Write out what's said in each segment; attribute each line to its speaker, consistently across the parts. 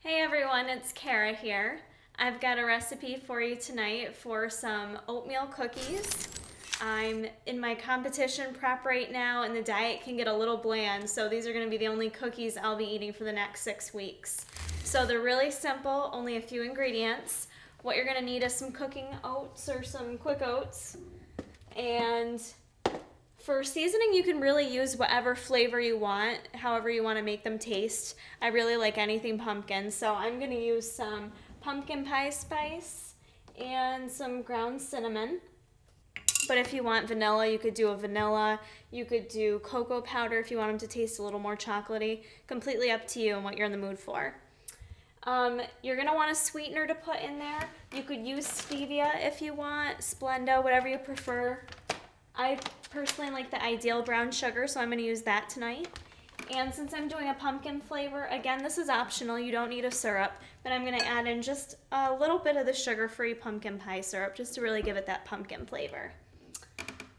Speaker 1: Hey everyone, it's Kara here. I've got a recipe for you tonight for some oatmeal cookies. I'm in my competition prep right now and the diet can get a little bland, so these are going to be the only cookies I'll be eating for the next 6 weeks. So they're really simple, only a few ingredients. What you're going to need is some cooking oats or some quick oats. And for seasoning, you can really use whatever flavor you want, however you want to make them taste. I really like anything pumpkin, so I'm going to use some pumpkin pie spice and some ground cinnamon. But if you want vanilla, you could do a vanilla. You could do cocoa powder if you want them to taste a little more chocolatey. Completely up to you and what you're in the mood for. You're going to want a sweetener to put in there. You could use stevia if you want, Splenda, whatever you prefer. I personally like the Ideal brown sugar, so I'm going to use that tonight. And since I'm doing a pumpkin flavor, again, this is optional. You don't need a syrup, but I'm going to add in just a little bit of the sugar-free pumpkin pie syrup just to really give it that pumpkin flavor.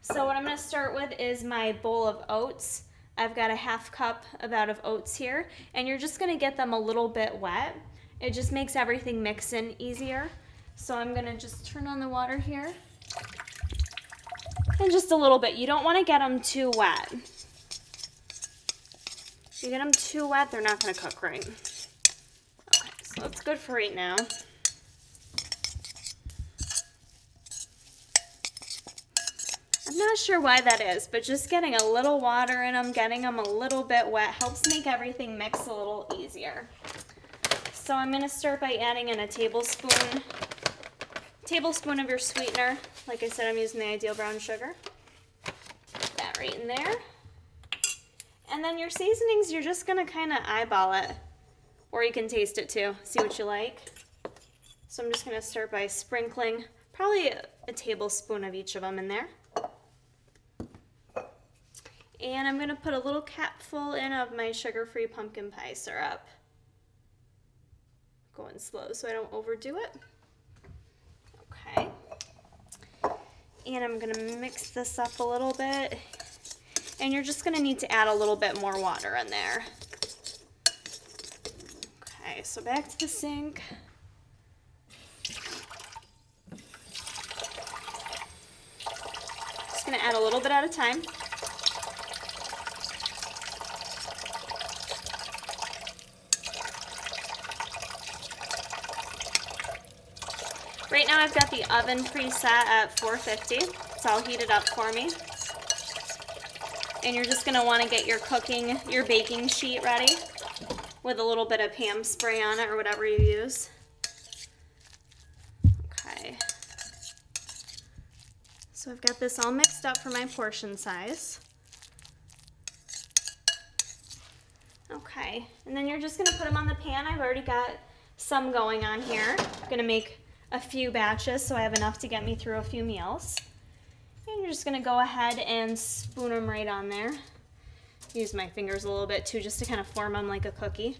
Speaker 1: So what I'm going to start with is my bowl of oats. I've got a half cup about of oats here, and you're just going to get them a little bit wet. It just makes everything mix in easier. So I'm going to just turn on the water here. And just a little bit. You don't want to get them too wet. If you get them too wet, they're not going to cook right. Okay, so that's good for right now. I'm not sure why that is, but just getting a little water in them, getting them a little bit wet helps make everything mix a little easier. So I'm going to start by adding in a tablespoon of your sweetener. Like I said, I'm using the Ideal brown sugar. Put that right in there. And then your seasonings, you're just going to kind of eyeball it. Or you can taste it too. See what you like. So I'm just going to start by sprinkling probably a tablespoon of each of them in there. And I'm going to put a little capful in of my sugar-free pumpkin pie syrup. Going slow so I don't overdo it. Okay. And I'm going to mix this up a little bit. And you're just going to need to add a little bit more water in there. Okay, so back to the sink. Just going to add a little bit at a time. Right now I've got the oven preset at 450. It's all heated up for me. And you're just going to want to get your baking sheet ready with a little bit of Pam spray on it or whatever you use. Okay. So I've got this all mixed up for my portion size. Okay. And then you're just going to put them on the pan. I've already got some going on here. I'm going to make a few batches so I have enough to get me through a few meals. And you're just going to go ahead and spoon them right on there. Use my fingers a little bit too just to kind of form them like a cookie.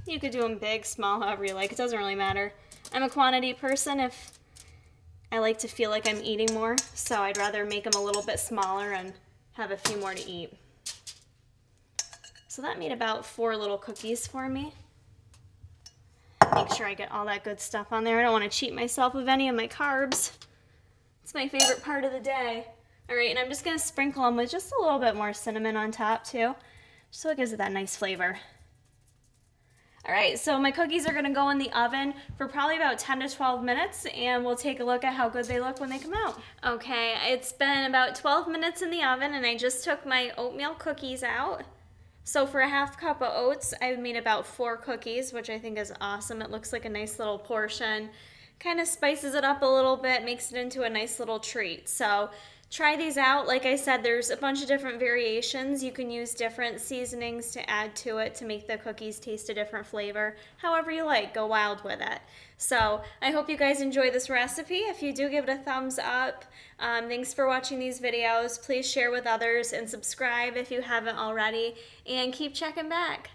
Speaker 1: You could do them big, small, however you like. It doesn't really matter. I'm a quantity person. If I like to feel like I'm eating more, so I'd rather make them a little bit smaller and have a few more to eat. So that made about 4 little cookies for me. Make sure I get all that good stuff on there. I don't want to cheat myself of any of my carbs. It's my favorite part of the day. All right, and I'm just going to sprinkle them with just a little bit more cinnamon on top too, so it gives it that nice flavor. All right, so my cookies are going to go in the oven for probably about 10 to 12 minutes, and we'll take a look at how good they look when they come out. Okay, it's been about 12 minutes in the oven, and I just took my oatmeal cookies out. So for a half cup of oats, I made about 4 cookies, which I think is awesome. It looks like a nice little portion. Kind of spices it up a little bit, makes it into a nice little treat. So try these out. Like I said, there's a bunch of different variations. You can use different seasonings to add to it to make the cookies taste a different flavor. However you like, go wild with it. So I hope you guys enjoy this recipe. If you do, give it a thumbs up. Thanks for watching these videos. Please share with others and subscribe if you haven't already. And keep checking back.